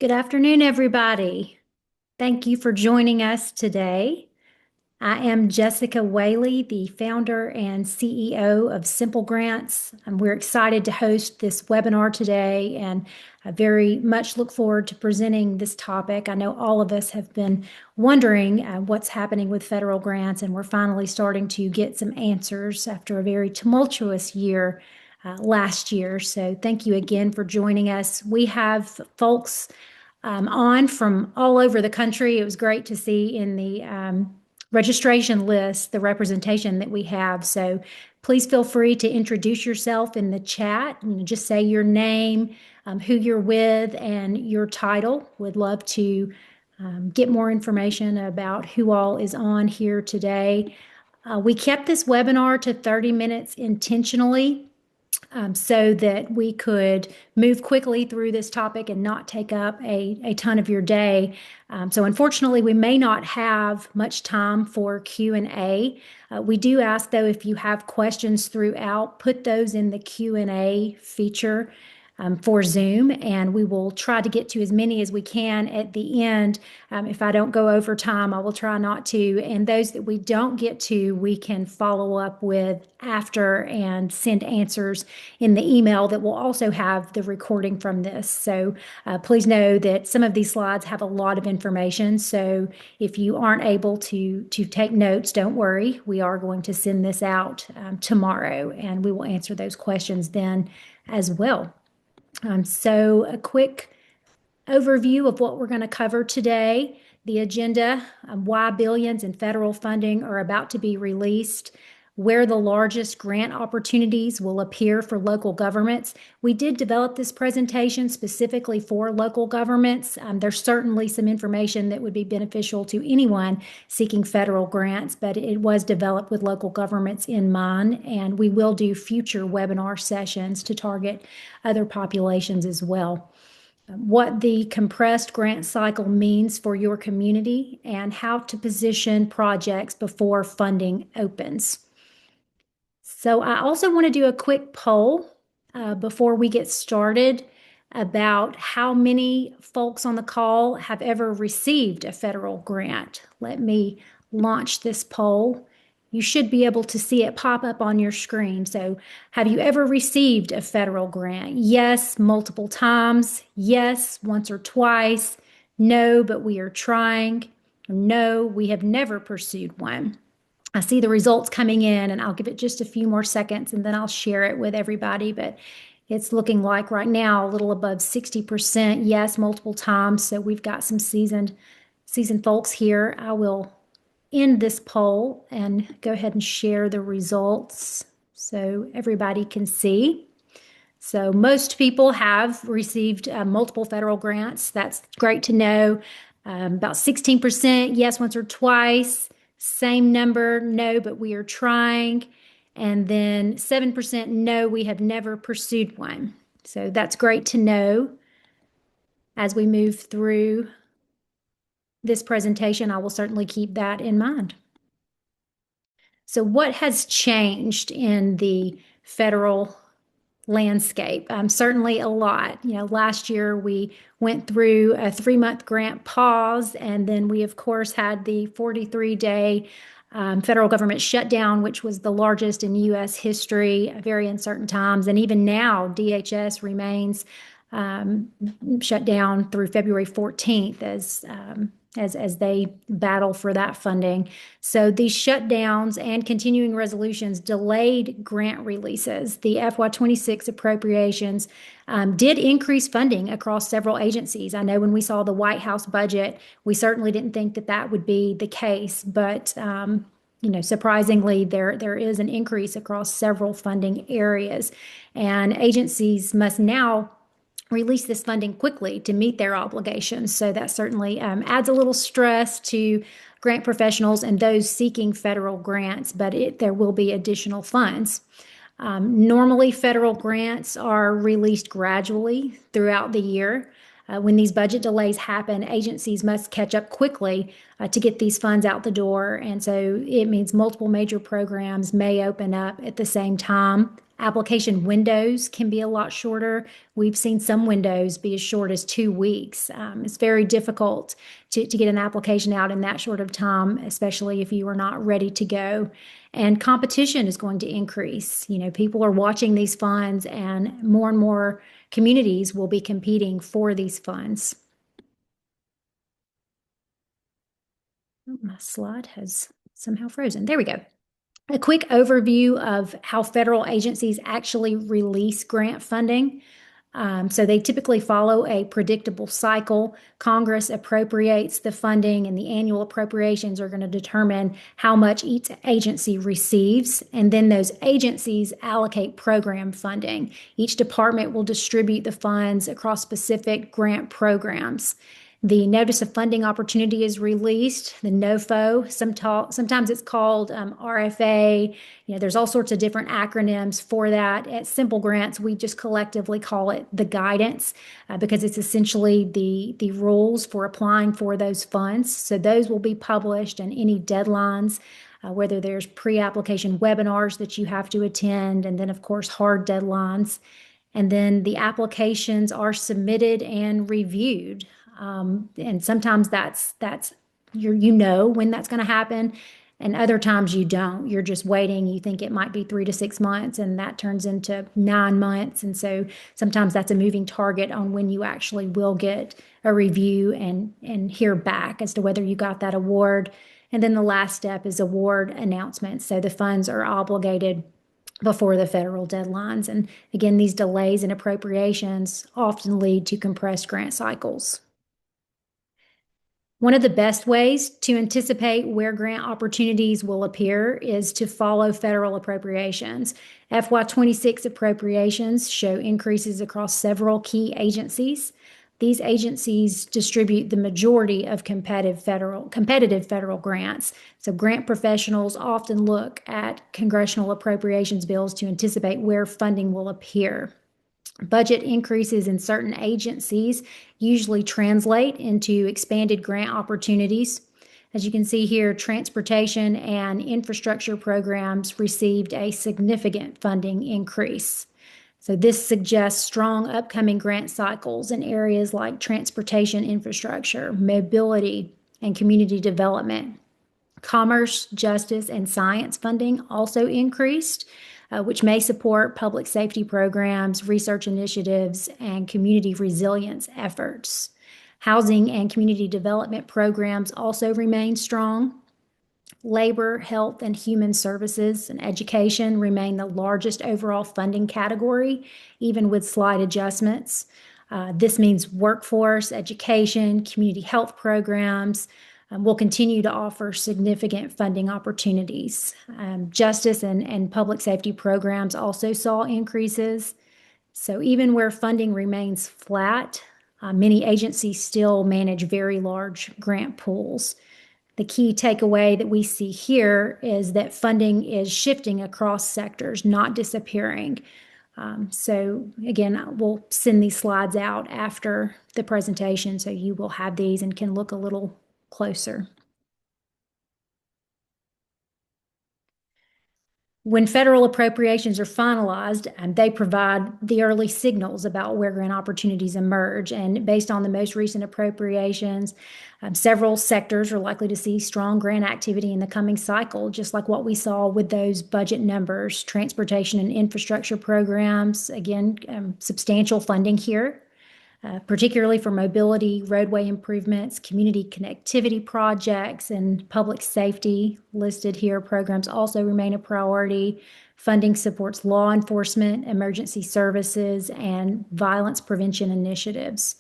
Good afternoon, everybody. Thank you for joining us today. I am Jessica Whaley, the founder and CEO of Simple Grants. We're excited to host this webinar today, and I very much look forward to presenting this topic. I know all of us have been wondering what's happening with federal grants, and we're finally starting to get some answers after a very tumultuous year last year. So thank you again for joining us. We have folks on from all over the country. It was great to see in the registration list the representation that we have. So please feel free to introduce yourself in the chat and just say your name, who you're with, and your title. Would love to get more information about who all is on here today. We kept this webinar to 30 minutes intentionally so that we could move quickly through this topic and not take up a ton of your day. So unfortunately, we may not have much time for Q&A. We do ask, though, if you have questions throughout, put those in the Q&A feature for Zoom, and we will try to get to as many as we can at the end. If I don't go over time, I will try not to. And those that we don't get to, we can follow up with after and send answers in the email that will also have the recording from this. So please know that some of these slides have a lot of information. So if you aren't able to take notes, don't worry. We are going to send this out tomorrow, and we will answer those questions then as well. So a quick overview of what we're going to cover today. The agenda, why billions in federal funding are about to be released, where the largest grant opportunities will appear for local governments. We did develop this presentation specifically for local governments. There's certainly some information that would be beneficial to anyone seeking federal grants, but it was developed with local governments in mind, and we will do future webinar sessions to target other populations as well. What the compressed grant cycle means for your community and how to position projects before funding opens. So I also want to do a quick poll before we get started about how many folks on the call have ever received a federal grant. Let me launch this poll. You should be able to see it pop up on your screen. So have you ever received a federal grant? Yes, multiple times. Yes, once or twice. No, but we are trying. No, we have never pursued one. I see the results coming in, and I'll give it just a few more seconds and then I'll share it with everybody. But it's looking like right now a little above 60% yes, multiple times. So we've got some seasoned folks here. I will end this poll and go ahead and share the results so everybody can see. So most people have received multiple federal grants. That's great to know. About 16% yes, once or twice. Same number, no, but we are trying. And then 7% no, we have never pursued one. So that's great to know. As we move through this presentation, I will certainly keep that in mind. So what has changed in the federal landscape? Certainly a lot. Last year we went through a 3-month grant pause, and then we, of course, had the 43-day federal government shutdown, which was the largest in U.S. history, very uncertain times. And even now, DHS remains shut down through February 14th as they battle for that funding. So these shutdowns and continuing resolutions delayed grant releases. The FY26 appropriations did increase funding across several agencies. I know when we saw the White House budget, we certainly didn't think that that would be the case, but surprisingly, there is an increase across several funding areas, and agencies must now release this funding quickly to meet their obligations. So that certainly adds a little stress to grant professionals and those seeking federal grants, but there will be additional funds. Normally, federal grants are released gradually throughout the year. When these budget delays happen, agencies must catch up quickly to get these funds out the door. And so it means multiple major programs may open up at the same time. Application windows can be a lot shorter. We've seen some windows be as short as 2 weeks. It's very difficult to get an application out in that short of time, especially if you are not ready to go. And competition is going to increase. People are watching these funds, and more communities will be competing for these funds. Oh, my slide has somehow frozen. There we go. A quick overview of how federal agencies actually release grant funding. So they typically follow a predictable cycle. Congress appropriates the funding, and the annual appropriations are going to determine how much each agency receives. And then those agencies allocate program funding. Each department will distribute the funds across specific grant programs. The Notice of Funding Opportunity is released, the NOFO. Sometimes it's called RFA. There's all sorts of different acronyms for that. At Simple Grants, we just collectively call it the guidance because it's essentially the rules for applying for those funds. So those will be published, and any deadlines, whether there's pre-application webinars that you have to attend, and then, of course, hard deadlines. And then the applications are submitted and reviewed. And sometimes that's when that's going to happen, and other times you don't. You're just waiting. You think it might be 3 to 6 months, and that turns into 9 months. And so sometimes that's a moving target on when you actually will get a review and hear back as to whether you got that award. And then the last step is award announcements. So the funds are obligated before the federal deadlines. And again, these delays in appropriations often lead to compressed grant cycles. One of the best ways to anticipate where grant opportunities will appear is to follow federal appropriations. FY26 appropriations show increases across several key agencies. These agencies distribute the majority of competitive federal grants. So grant professionals often look at congressional appropriations bills to anticipate where funding will appear. Budget increases in certain agencies usually translate into expanded grant opportunities. As you can see here, transportation and infrastructure programs received a significant funding increase. So this suggests strong upcoming grant cycles in areas like transportation infrastructure, mobility, and community development. Commerce, justice, and science funding also increased, which may support public safety programs, research initiatives, and community resilience efforts. Housing and community development programs also remain strong. Labor, health, and human services and education remain the largest overall funding category, even with slight adjustments. This means workforce, education, community health programs will continue to offer significant funding opportunities. Justice and public safety programs also saw increases. So even where funding remains flat, many agencies still manage very large grant pools. The key takeaway that we see here is that funding is shifting across sectors, not disappearing. So again, we'll send these slides out after the presentation, so you will have these and can look a little closer. When federal appropriations are finalized, they provide the early signals about where grant opportunities emerge. And based on the most recent appropriations, several sectors are likely to see strong grant activity in the coming cycle, just like what we saw with those budget numbers. Transportation and infrastructure programs, again, substantial funding here. Particularly for mobility, roadway improvements, community connectivity projects, and public safety listed here. Programs also remain a priority. Funding supports law enforcement, emergency services, and violence prevention initiatives.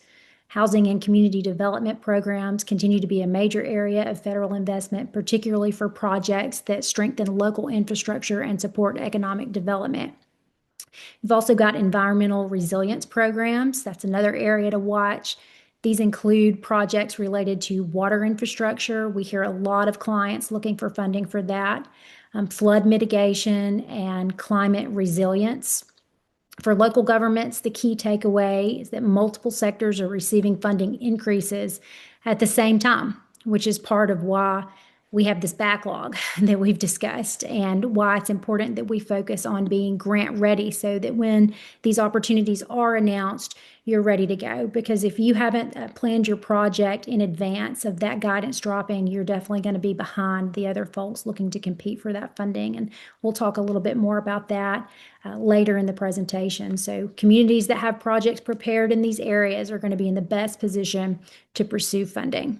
Housing and community development programs continue to be a major area of federal investment, particularly for projects that strengthen local infrastructure and support economic development. You've also got environmental resilience programs. That's another area to watch. These include projects related to water infrastructure. We hear a lot of clients looking for funding for that. Flood mitigation and climate resilience. For local governments, the key takeaway is that multiple sectors are receiving funding increases at the same time, which is part of why we have this backlog that we've discussed, and why it's important that we focus on being grant ready so that when these opportunities are announced, you're ready to go. Because if you haven't planned your project in advance of that guidance dropping, you're definitely going to be behind the other folks looking to compete for that funding. And we'll talk a little bit more about that later in the presentation. So communities that have projects prepared in these areas are going to be in the best position to pursue funding.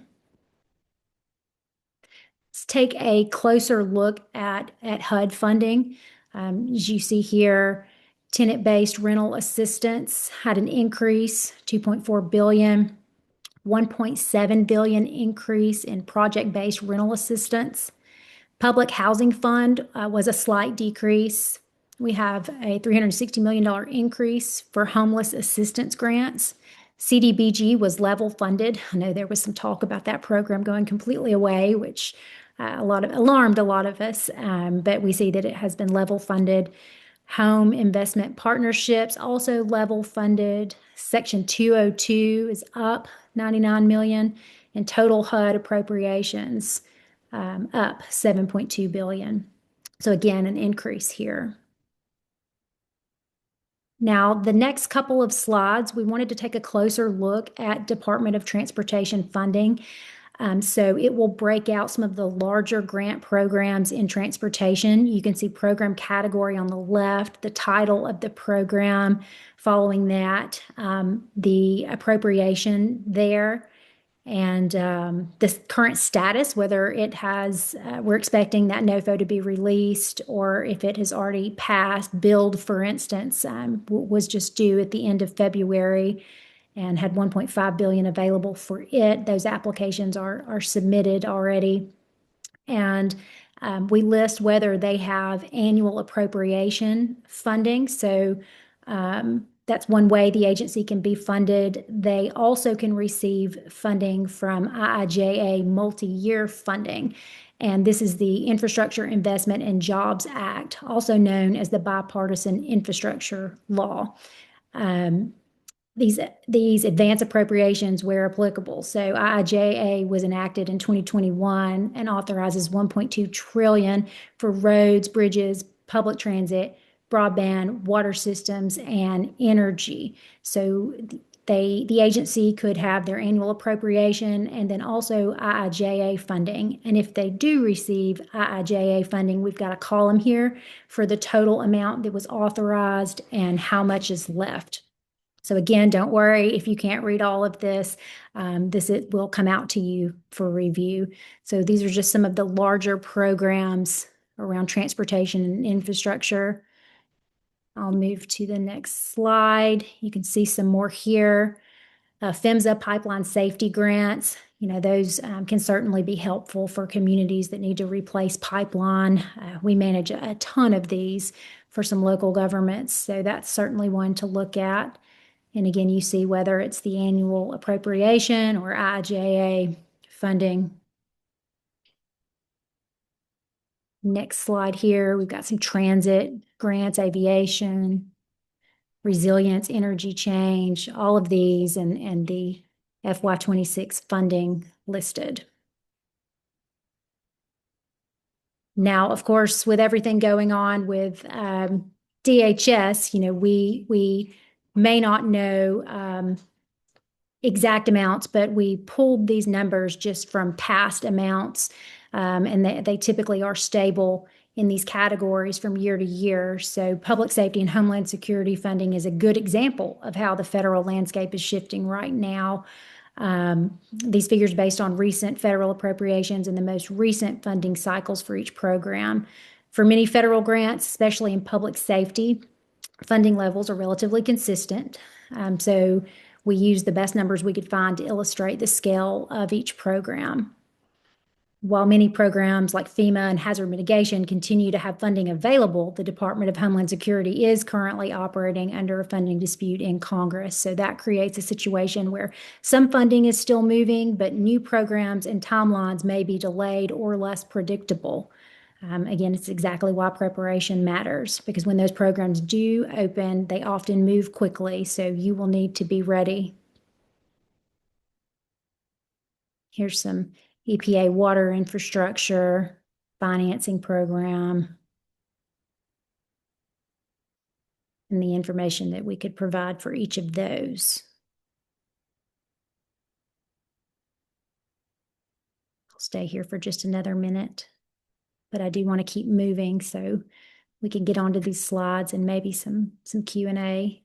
Let's take a closer look at HUD funding. As you see here, tenant-based rental assistance had an increase, 2.4 billion, 1.7 billion increase in project-based rental assistance. Public Housing Fund was a slight decrease. We have a $360 million increase for homeless assistance grants. CDBG was level funded. I know there was some talk about that program going completely away, which alarmed a lot of us, but we see that it has been level funded. Home investment partnerships also level funded. Section 202 is up 99 million, and total HUD appropriations up 7.2 billion. So again, an increase here. Now, the next couple of slides, we wanted to take a closer look at Department of Transportation funding. So it will break out some of the larger grant programs in transportation. You can see program category on the left, the title of the program, following that, the appropriation there, and the current status, whether it has, we're expecting that NOFO to be released, or if it has already passed. Build, for instance, was just due at the end of February and had 1.5 billion available for it. Those applications are submitted already. And we list whether they have annual appropriation funding. So that's one way the agency can be funded. They also can receive funding from IIJA multi-year funding. And this is the Infrastructure Investment and Jobs Act, also known as the Bipartisan Infrastructure Law. These advance appropriations where applicable. So IIJA was enacted in 2021 and authorizes 1.2 trillion for roads, bridges, public transit, broadband, water systems, and energy. So the agency could have their annual appropriation and then also IIJA funding. And if they do receive IIJA funding, we've got a column here for the total amount that was authorized and how much is left. So again, don't worry if you can't read all of this. It will come out to you for review. So these are just some of the larger programs around transportation and infrastructure. I'll move to the next slide. You can see some more here. PHMSA pipeline safety grants, those can certainly be helpful for communities that need to replace pipeline. We manage a ton of these for some local governments, so that's certainly one to look at. And again, you see whether it's the annual appropriation or IIJA funding. Next slide here, we've got some transit grants, aviation, resilience, energy change, all of these, and the FY26 funding listed. Now, of course, with everything going on with DHS, we may not know exact amounts, but we pulled these numbers just from past amounts, and they typically are stable in these categories from year to year. So public safety and homeland security funding is a good example of how the federal landscape is shifting right now. These figures based on recent federal appropriations and the most recent funding cycles for each program. For many federal grants, especially in public safety, funding levels are relatively consistent. So we use the best numbers we could find to illustrate the scale of each program. While many programs like FEMA and hazard mitigation continue to have funding available, the Department of Homeland Security is currently operating under a funding dispute in Congress. So that creates a situation where some funding is still moving, but new programs and timelines may be delayed or less predictable. Again, it's exactly why preparation matters, because when those programs do open, they often move quickly, so you will need to be ready. Here's some EPA water infrastructure financing program, and the information that we could provide for each of those. I'll stay here for just another minute, but I do want to keep moving so we can get onto these slides and maybe some Q&A.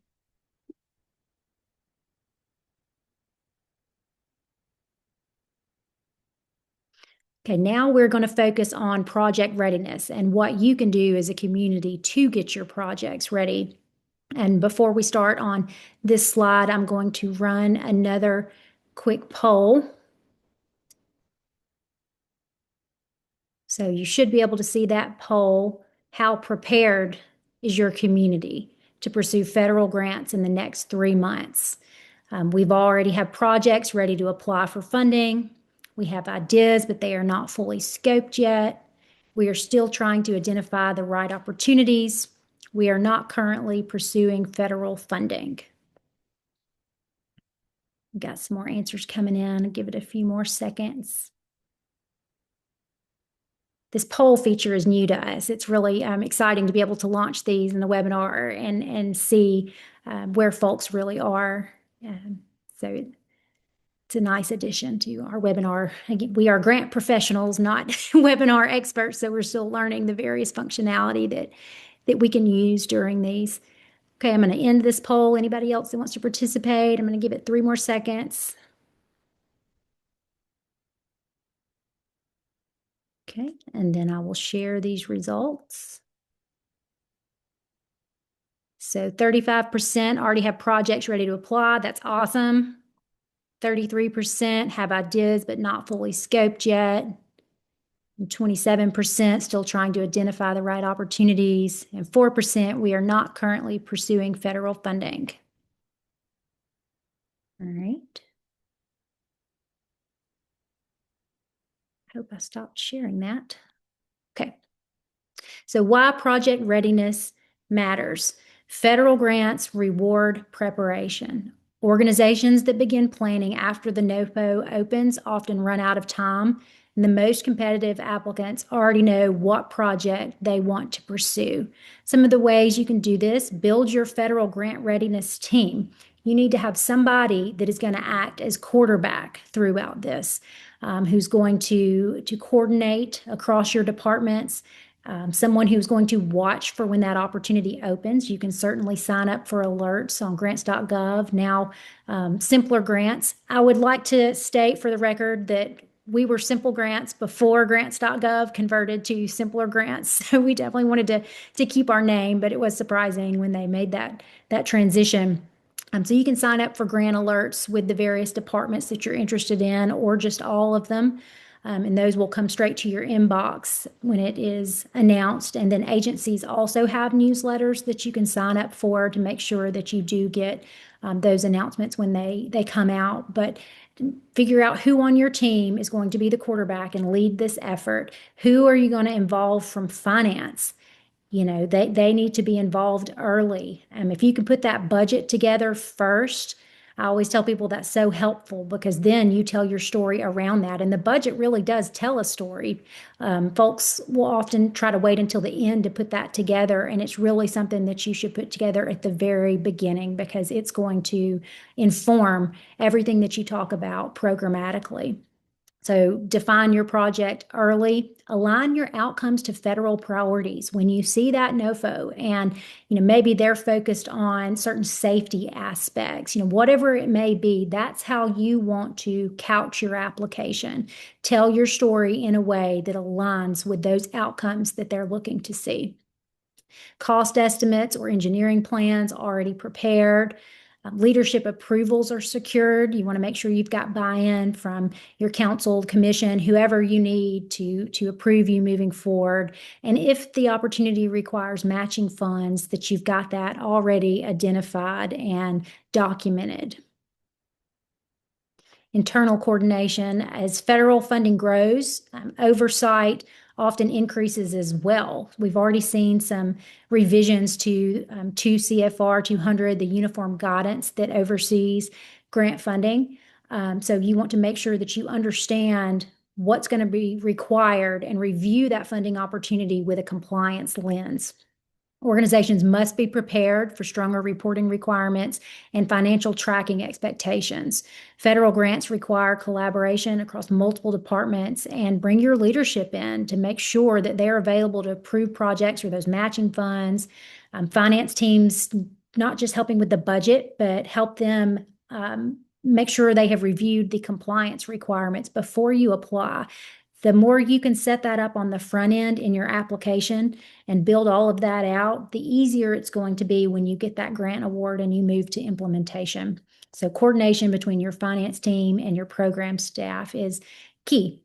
Okay, now we're going to focus on project readiness and what you can do as a community to get your projects ready. And before we start on this slide, I'm going to run another quick poll. So you should be able to see that poll. How prepared is your community to pursue federal grants in the next 3 months? We've already have projects ready to apply for funding. We have ideas, but they are not fully scoped yet. We are still trying to identify the right opportunities. We are not currently pursuing federal funding. Got some more answers coming in. I'll give it a few more seconds. This poll feature is new to us. It's really exciting to be able to launch these in the webinar and see where folks really are. So it's a nice addition to our webinar. Again, we are grant professionals, not webinar experts, so we're still learning the various functionality that we can use during these. Okay, I'm going to end this poll. Anybody else that wants to participate? I'm going to give it 3 more seconds. Okay, and then I will share these results. So 35% already have projects ready to apply. That's awesome. 33% have ideas but not fully scoped yet. And 27% still trying to identify the right opportunities. And 4% we are not currently pursuing federal funding. All right. Hope I stopped sharing that. Okay. So why project readiness matters. Federal grants reward preparation. Organizations that begin planning after the NOFO opens often run out of time, and the most competitive applicants already know what project they want to pursue. Some of the ways you can do this: build your federal grant readiness team. You need to have somebody that is going to act as quarterback throughout this, who's going to coordinate across your departments. Someone who's going to watch for when that opportunity opens. You can certainly sign up for alerts on grants.gov. Now, Simpler Grants. I would like to state for the record that we were Simple Grants before grants.gov converted to Simpler Grants. So we definitely wanted to keep our name, but it was surprising when they made that transition. So you can sign up for grant alerts with the various departments that you're interested in, or just all of them. And those will come straight to your inbox when it is announced. And then agencies also have newsletters that you can sign up for to make sure that you do get those announcements when they come out. But figure out who on your team is going to be the quarterback and lead this effort. Who are you going to involve from finance? You know, they need to be involved early. If you can put that budget together first, I always tell people that's so helpful, because then you tell your story around that. And the budget really does tell a story. Folks will often try to wait until the end to put that together. And it's really something that you should put together at the very beginning, because it's going to inform everything that you talk about programmatically. So define your project early, align your outcomes to federal priorities. When you see that NOFO and, maybe they're focused on certain safety aspects, whatever it may be, that's how you want to couch your application. Tell your story in a way that aligns with those outcomes that they're looking to see. Cost estimates or engineering plans already prepared. Leadership approvals are secured. You want to make sure you've got buy-in from your council, commission, whoever you need to approve you moving forward. And if the opportunity requires matching funds, that you've got that already identified and documented. Internal coordination. As federal funding grows, oversight often increases as well. We've already seen some revisions to 2 CFR 200, the uniform guidance that oversees grant funding. So you want to make sure that you understand what's going to be required and review that funding opportunity with a compliance lens. Organizations must be prepared for stronger reporting requirements and financial tracking expectations. Federal grants require collaboration across multiple departments, and bring your leadership in to make sure that they're available to approve projects or those matching funds. Finance teams, not just helping with the budget, but help them make sure they have reviewed the compliance requirements before you apply. The more you can set that up on the front end in your application and build all of that out, the easier it's going to be when you get that grant award and you move to implementation. So coordination between your finance team and your program staff is key.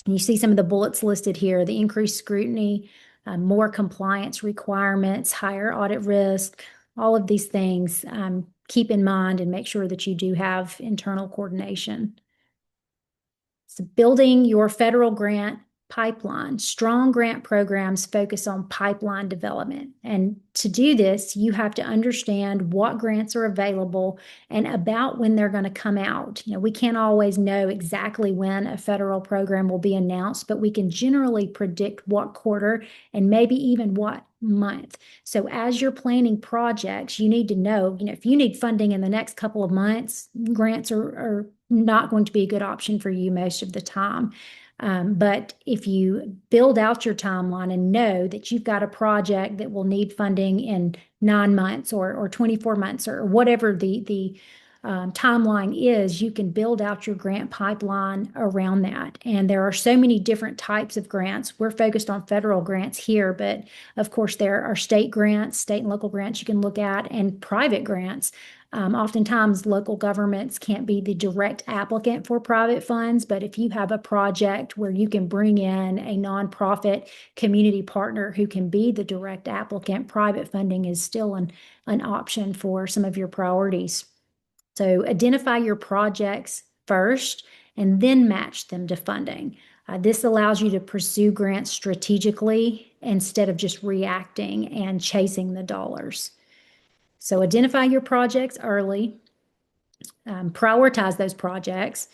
And you see some of the bullets listed here: the increased scrutiny, more compliance requirements, higher audit risk, all of these things. Keep in mind and make sure that you do have internal coordination. So building your federal grant pipeline. Strong grant programs focus on pipeline development. And to do this, you have to understand what grants are available and about when they're going to come out. We can't always know exactly when a federal program will be announced, but we can generally predict what quarter and maybe even what month. So as you're planning projects, you need to know, if you need funding in the next couple of months, grants are not going to be a good option for you most of the time. But if you build out your timeline and know that you've got a project that will need funding in 9 months or 24 months or whatever the timeline is, you can build out your grant pipeline around that. And there are so many different types of grants. We're focused on federal grants here, but of course there are state grants, state and local grants you can look at, and private grants. Oftentimes, local governments can't be the direct applicant for private funds, but if you have a project where you can bring in a nonprofit community partner who can be the direct applicant, private funding is still an option for some of your priorities. So identify your projects first and then match them to funding. This allows you to pursue grants strategically instead of just reacting and chasing the dollars. So identify your projects early, prioritize those projects,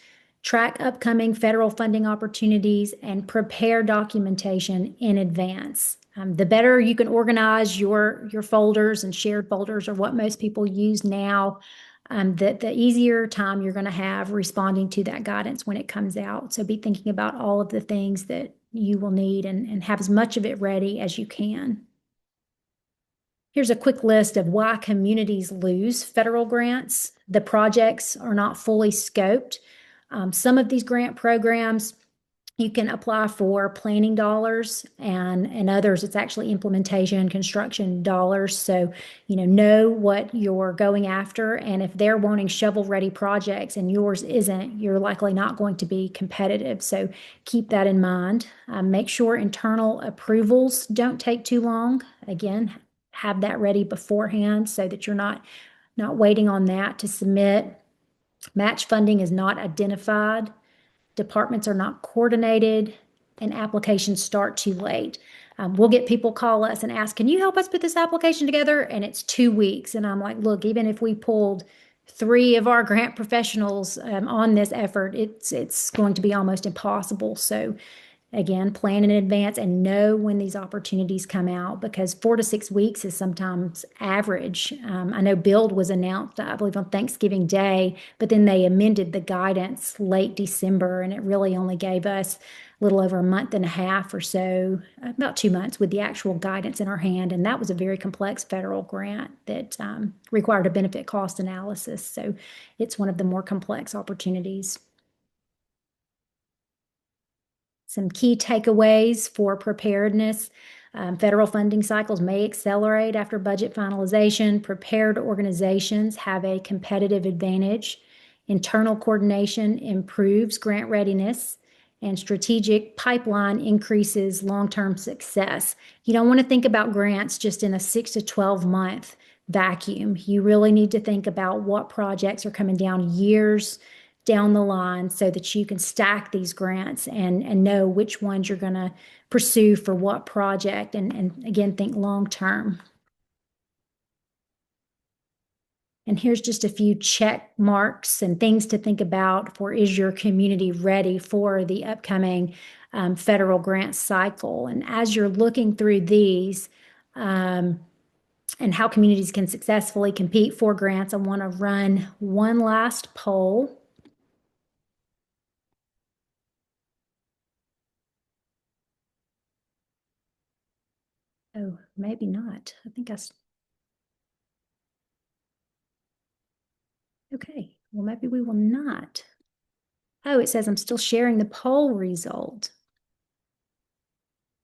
track upcoming federal funding opportunities, and prepare documentation in advance. The better you can organize your folders, and shared folders are what most people use now, the easier time you're going to have responding to that guidance when it comes out. So be thinking about all of the things that you will need and have as much of it ready as you can. Here's a quick list of why communities lose federal grants. The projects are not fully scoped. Some of these grant programs, you can apply for planning dollars, and others it's actually implementation, construction dollars. So, know what you're going after. And if they're wanting shovel-ready projects and yours isn't, you're likely not going to be competitive. So keep that in mind. Make sure internal approvals don't take too long. Again, have that ready beforehand so that you're not waiting on that to submit. Match funding is not identified. Departments are not coordinated, and applications start too late. We'll get people call us and ask, can you help us put this application together? And it's 2 weeks. And I'm like, look, even if we pulled 3 of our grant professionals on this effort, it's going to be almost impossible. So again, plan in advance and know when these opportunities come out, because 4 to 6 weeks is sometimes average. I know Build was announced, I believe, on Thanksgiving Day, but then they amended the guidance late December, and it really only gave us a little over a month and a half or so, about 2 months with the actual guidance in our hand. And that was a very complex federal grant that required a benefit cost analysis. So it's one of the more complex opportunities. Some key takeaways for preparedness. Federal funding cycles may accelerate after budget finalization. Prepared organizations have a competitive advantage. Internal coordination improves grant readiness, and strategic pipeline increases long-term success. You don't want to think about grants just in a 6 to 12 month vacuum. You really need to think about what projects are coming down years down the line so that you can stack these grants and know which ones you're going to pursue for what project, and again, think long term. And here's just a few check marks and things to think about for, is your community ready for the upcoming federal grant cycle? And as you're looking through these, and how communities can successfully compete for grants, I want to run one last poll. Oh, maybe not. I think okay. Well, maybe we will not. Oh, it says I'm still sharing the poll result.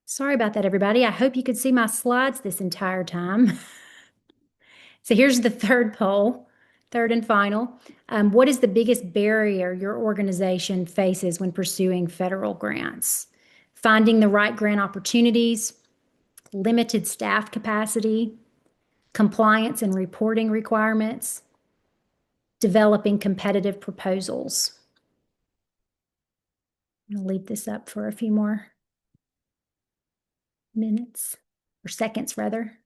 Sorry about that, everybody. I hope you could see my slides this entire time. So here's the third poll, third and final. What is the biggest barrier your organization faces when pursuing federal grants? Finding the right grant opportunities, limited staff capacity, compliance and reporting requirements, developing competitive proposals. I'll leave this up for a few more minutes, or seconds rather.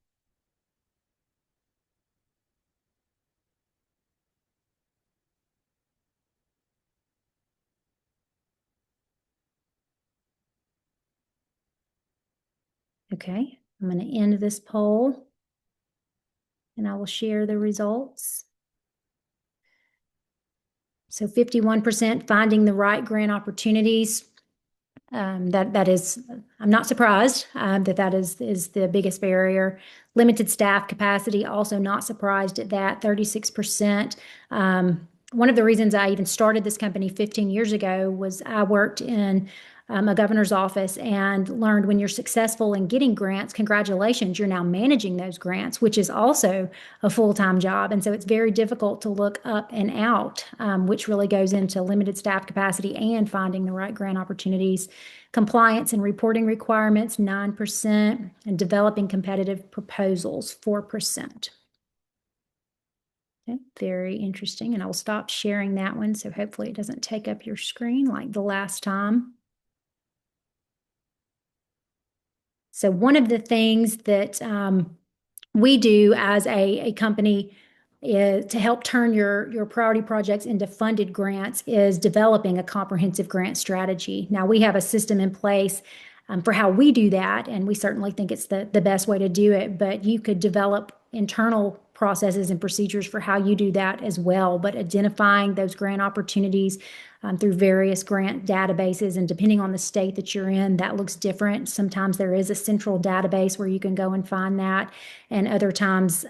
Okay, I'm going to end this poll and I will share the results. So 51% finding the right grant opportunities. That is, I'm not surprised that is the biggest barrier. Limited staff capacity, also not surprised at that, 36%. One of the reasons I even started this company 15 years ago was I worked in a governor's office and learned when you're successful in getting grants, congratulations, you're now managing those grants, which is also a full-time job. And so it's very difficult to look up and out, which really goes into limited staff capacity and finding the right grant opportunities. Compliance and reporting requirements, 9%, and developing competitive proposals, 4%. Okay, very interesting. And I will stop sharing that one. So hopefully it doesn't take up your screen like the last time. So one of the things that we do as a company is to help turn your priority projects into funded grants is developing a comprehensive grant strategy. Now we have a system in place for how we do that, and we certainly think it's the best way to do it, but you could develop internal processes and procedures for how you do that as well. But identifying those grant opportunities through various grant databases, and depending on the state that you're in, that looks different. Sometimes there is a central database where you can go and find that, and other times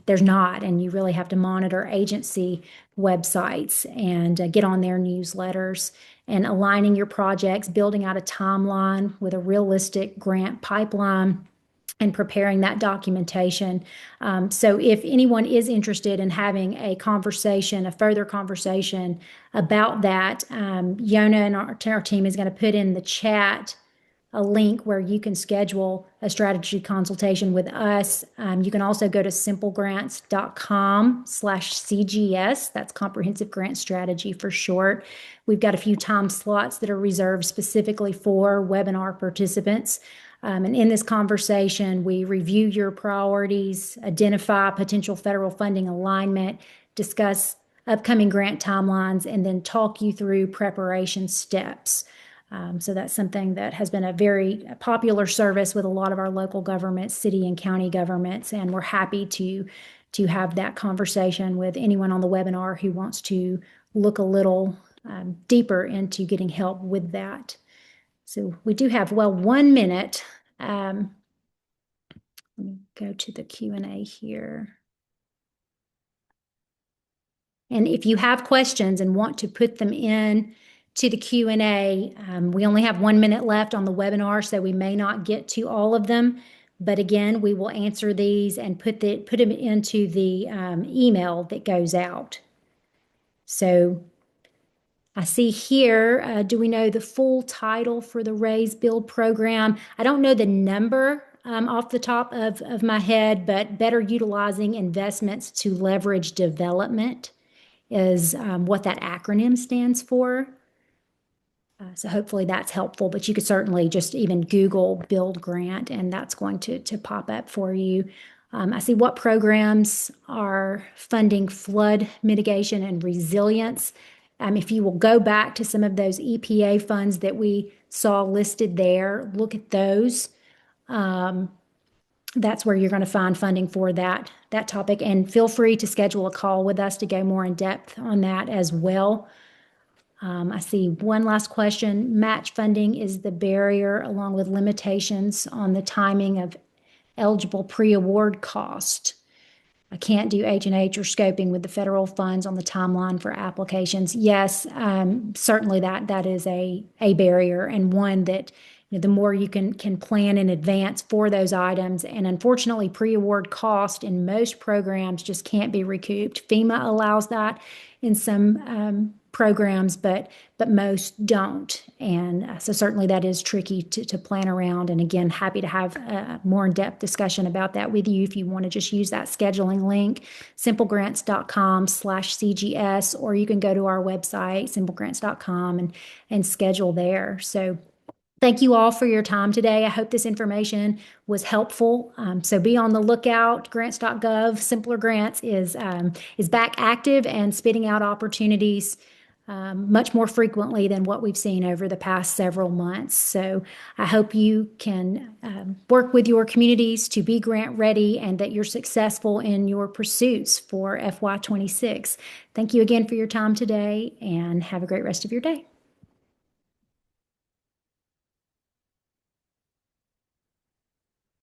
there's not, and you really have to monitor agency websites and get on their newsletters. And aligning your projects, building out a timeline with a realistic grant pipeline, and preparing that documentation. So if anyone is interested in having a conversation, a further conversation about that, Yona and our team is going to put in the chat a link where you can schedule a strategy consultation with us. You can also go to simplegrants.com/CGS. That's Comprehensive Grant Strategy for short. We've got a few time slots that are reserved specifically for webinar participants. And in this conversation, we review your priorities, identify potential federal funding alignment, discuss upcoming grant timelines, and then talk you through preparation steps. So that's something that has been a very popular service with a lot of our local governments, city and county governments, and we're happy to have that conversation with anyone on the webinar who wants to look a little deeper into getting help with that. So we do have, well, 1 minute. Let me go to the Q&A here. And if you have questions and want to put them in to the Q&A, we only have 1 minute left on the webinar, so we may not get to all of them. But again, we will answer these and put them into the email that goes out. So I see here, do we know the full title for the Raise Build program? I don't know the number off the top of my head, but better utilizing investments to leverage development is what that acronym stands for. So hopefully that's helpful, but you could certainly just even Google Build Grant, and that's going to pop up for you. I see what programs are funding flood mitigation and resilience. If you will go back to some of those EPA funds that we saw listed there, look at those. That's where you're going to find funding for that topic. And feel free to schedule a call with us to go more in depth on that as well. I see one last question. Match funding is the barrier, along with limitations on the timing of eligible pre-award cost. I can't do H&H or scoping with the federal funds on the timeline for applications. Yes, certainly that is a barrier, and one that the more you can plan in advance for those items. And unfortunately, pre-award cost in most programs just can't be recouped. FEMA allows that in some programs, but most don't. And so certainly that is tricky to plan around. And again, happy to have a more in-depth discussion about that with you if you want to just use that scheduling link, simplegrants.com/CGS, or you can go to our website, simplegrants.com, and schedule there. So thank you all for your time today. I hope this information was helpful. So be on the lookout. Grants.gov, Simpler Grants is back active and spitting out opportunities much more frequently than what we've seen over the past several months. So I hope you can work with your communities to be grant ready and that you're successful in your pursuits for FY26. Thank you again for your time today, and have a great rest of your day.